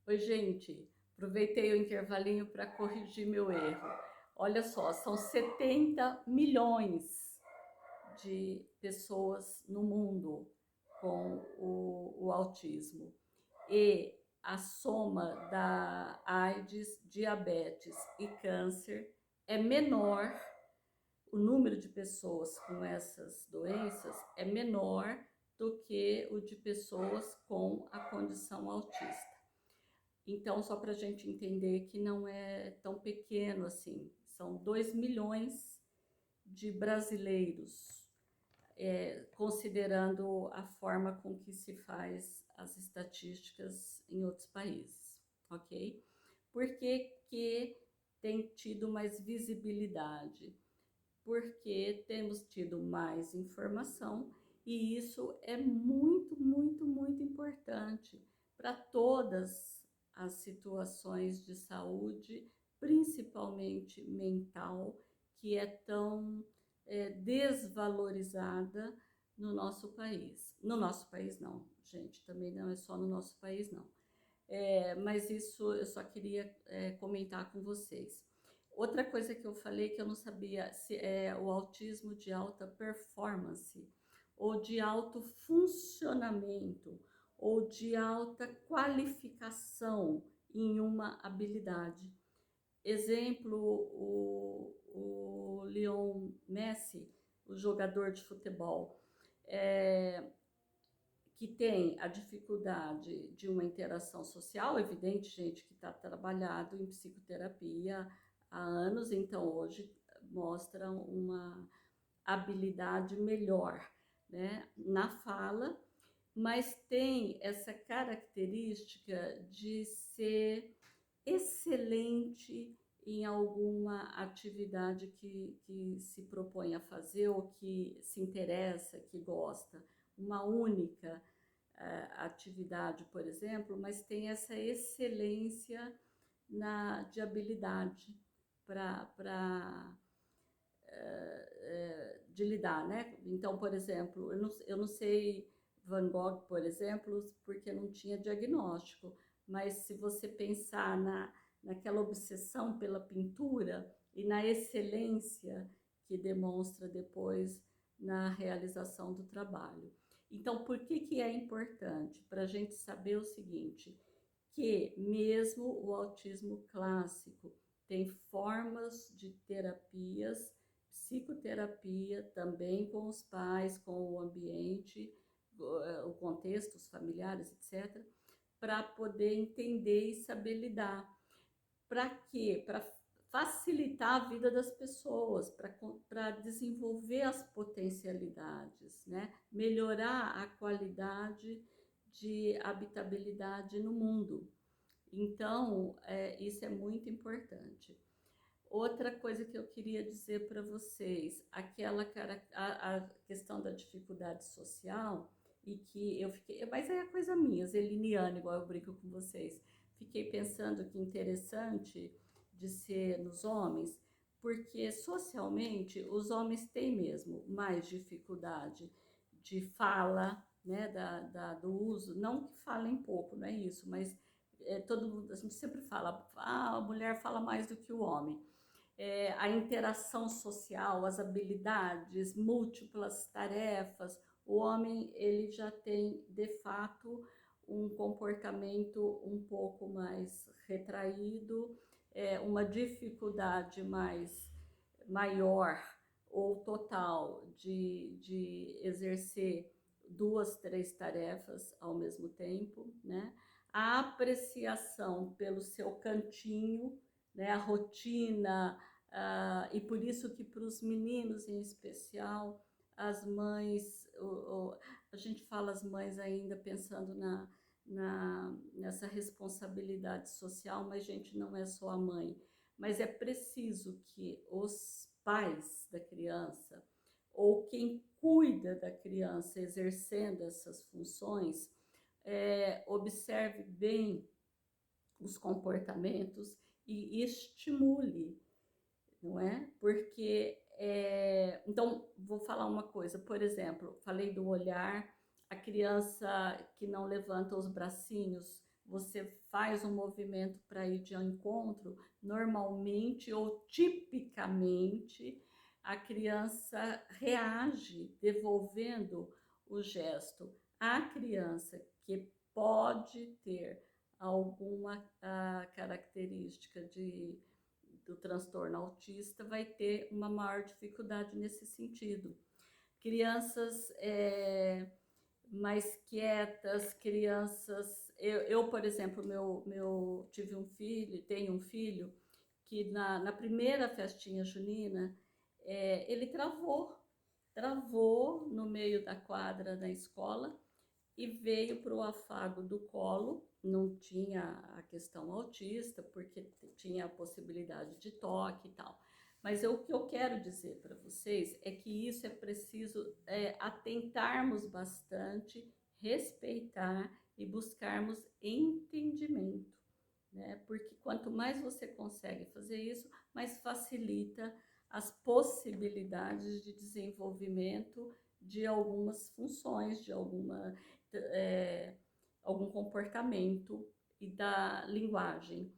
Oi, gente. Aproveitei o intervalinho para corrigir meu erro. Olha só, são 70 milhões de pessoas no mundo com o autismo. E a soma da AIDS, diabetes e câncer é menor, o número de pessoas com essas doenças é menor do que o de pessoas com a condição autista. Então, só para a gente entender que não é tão pequeno assim, são 2 milhões de brasileiros, considerando a forma com que se faz as estatísticas em outros países, ok? Por que, que tem tido mais visibilidade? Porque temos tido mais informação e isso é muito, muito, muito importante para todas as situações de saúde, principalmente mental, que é tão desvalorizada no nosso país. No nosso país não, gente, também não é só no nosso país não. Mas isso eu só queria comentar com vocês. Outra coisa que eu falei que eu não sabia se é o autismo de alta performance, ou de alto funcionamento, ou de alta qualificação em uma habilidade. Exemplo, o Lionel Messi, o jogador de futebol. É, que tem a dificuldade de uma interação social, evidente, gente que está trabalhado em psicoterapia há anos, então hoje mostra uma habilidade melhor, né, na fala, mas tem essa característica de ser excelente em alguma atividade que se propõe a fazer ou que se interessa, que gosta. Uma única atividade, por exemplo, mas tem essa excelência de habilidade para de lidar, né? Então, por exemplo, eu não sei Van Gogh, por exemplo, porque não tinha diagnóstico, mas se você pensar naquela obsessão pela pintura e na excelência que demonstra depois na realização do trabalho. Então, por que, que é importante? Para a gente saber o seguinte, que mesmo o autismo clássico tem formas de terapias, psicoterapia também com os pais, com o ambiente, o contexto, os familiares, etc., para poder entender e saber lidar. Para quê? Para facilitar a vida das pessoas, para desenvolver as potencialidades, né? Melhorar a qualidade de habitabilidade no mundo. Então, isso é muito importante. Outra coisa que eu queria dizer para vocês, a questão da dificuldade social, e que eu fiquei, mas é coisa minha, zeliniana, igual eu brinco com vocês. Fiquei pensando que interessante de ser nos homens, porque socialmente os homens têm mesmo mais dificuldade de fala, né, do uso, não que falem pouco, não é isso, mas todo mundo, a gente sempre fala, a mulher fala mais do que o homem. A interação social, as habilidades, múltiplas tarefas, o homem ele já tem de fato um comportamento um pouco mais retraído, uma dificuldade maior ou total de exercer duas, três tarefas ao mesmo tempo, né? A apreciação pelo seu cantinho, né? A rotina, e por isso que para os meninos em especial, as mães, a gente fala as mães ainda pensando nessa responsabilidade social, mas gente, não é só a mãe, mas é preciso que os pais da criança ou quem cuida da criança exercendo essas funções observe bem os comportamentos e estimule, não é? Porque, então, vou falar uma coisa, por exemplo, falei do olhar, a criança que não levanta os bracinhos você faz um movimento para ir de encontro, normalmente ou tipicamente a criança reage devolvendo o gesto. A criança que pode ter alguma característica do transtorno autista vai ter uma maior dificuldade nesse sentido. Crianças mais quietas, crianças... por exemplo, tive um filho, tenho um filho, que na primeira festinha junina, ele travou no meio da quadra da escola e veio para o afago do colo. Não tinha a questão autista, porque tinha a possibilidade de toque e tal. Mas o que eu quero dizer para vocês é que isso é preciso atentarmos bastante, respeitar e buscarmos entendimento, né? Porque quanto mais você consegue fazer isso, mais facilita as possibilidades de desenvolvimento de algumas funções, de algum comportamento e da linguagem.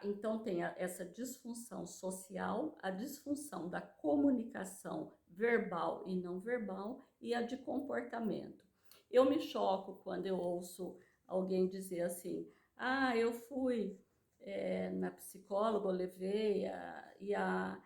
Então tem essa disfunção social, a disfunção da comunicação verbal e não verbal e a de comportamento. Eu me choco quando eu ouço alguém dizer assim: eu fui na psicóloga, eu levei e a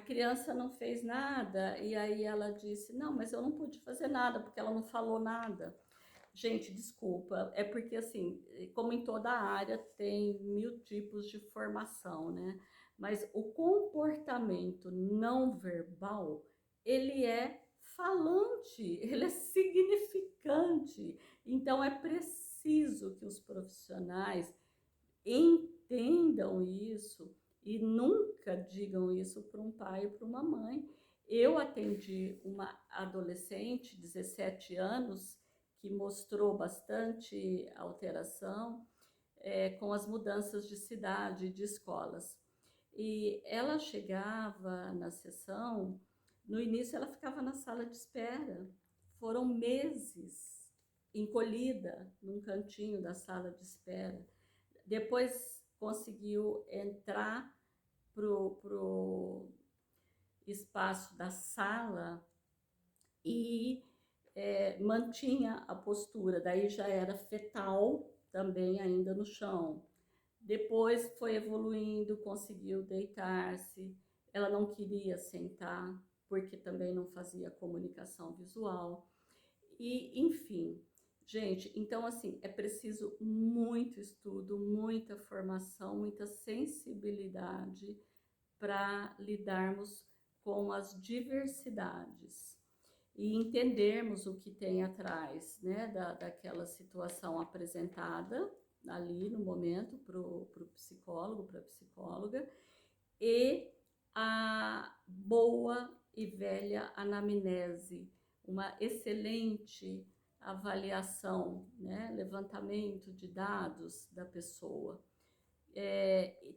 criança não fez nada, e aí ela disse: não, mas eu não pude fazer nada porque ela não falou nada. Gente, desculpa, é porque assim, como em toda área, tem 1000 tipos de formação, né? Mas o comportamento não verbal, ele é falante, ele é significante. Então é preciso que os profissionais entendam isso e nunca digam isso para um pai ou para uma mãe. Eu atendi uma adolescente, 17 anos, que mostrou bastante alteração com as mudanças de cidade, de escolas. E ela chegava na sessão, no início ela ficava na sala de espera, foram meses encolhida num cantinho da sala de espera. Depois conseguiu entrar pro espaço da sala e mantinha a postura, daí já era fetal também ainda no chão. Depois foi evoluindo, conseguiu deitar-se, ela não queria sentar, porque também não fazia comunicação visual. E, enfim, gente, então assim, é preciso muito estudo, muita formação, muita sensibilidade para lidarmos com as diversidades e entendermos o que tem atrás, né, daquela situação apresentada ali no momento para o psicólogo, para a psicóloga, e a boa e velha anamnese, uma excelente avaliação, né, levantamento de dados da pessoa.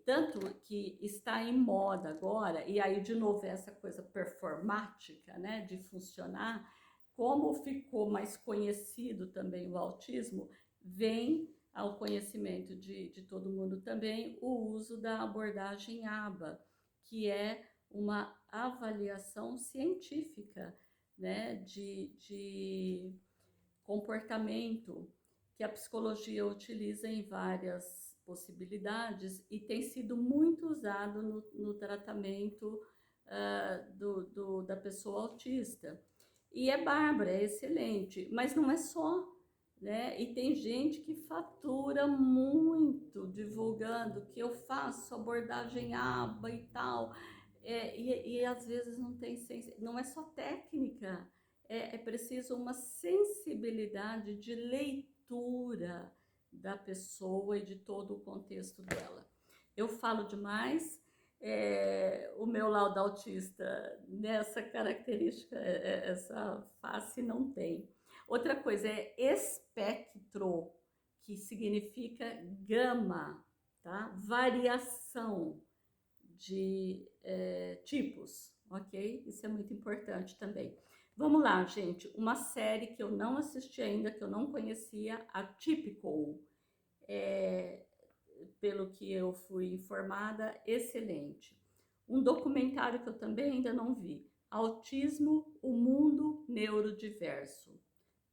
Tanto que está em moda agora, e aí de novo essa coisa performática, né, de funcionar, como ficou mais conhecido também o autismo, vem ao conhecimento de todo mundo também o uso da abordagem ABA, que é uma avaliação científica, né, de comportamento, que a psicologia utiliza em várias possibilidades e tem sido muito usado no tratamento da pessoa autista. E é bárbaro, é excelente, mas não é só, né? E tem gente que fatura muito divulgando que eu faço abordagem ABA e tal, e às vezes não é só técnica, é preciso uma sensibilidade de leitura da pessoa e de todo o contexto dela. Eu falo demais, o meu laudo autista nessa característica, essa face não tem. Outra coisa é espectro, que significa gama, tá? Variação de tipos, ok? Isso é muito importante também. Vamos lá, gente. Uma série que eu não assisti ainda, que eu não conhecia, Atypical. É, pelo que eu fui informada, excelente. Um documentário que eu também ainda não vi, Autismo, o Mundo Neurodiverso.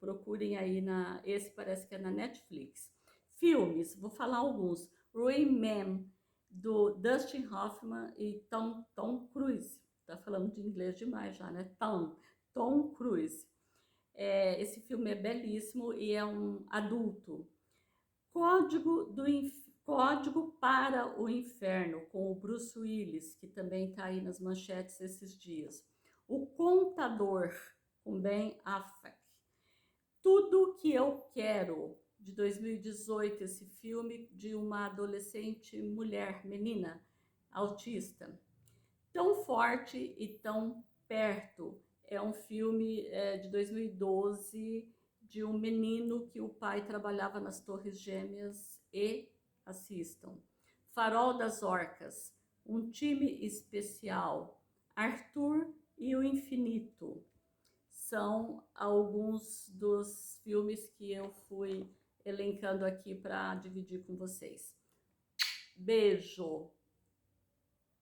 Procurem aí esse parece que é na Netflix. Filmes, vou falar alguns. Rain Man, do Dustin Hoffman e Tom Cruise. Tá falando de inglês demais já, né? Tom Cruise. Esse filme é belíssimo e é um adulto. Código para o Inferno, com o Bruce Willis, que também está aí nas manchetes esses dias. O Contador, com Ben Affleck. Tudo que eu quero, de 2018, esse filme de uma adolescente mulher, menina, autista. Tão forte e tão perto. É um filme de 2012 de um menino que o pai trabalhava nas Torres Gêmeas e assistam. Farol das Orcas, um time especial, Arthur e o Infinito. São alguns dos filmes que eu fui elencando aqui para dividir com vocês. Beijo!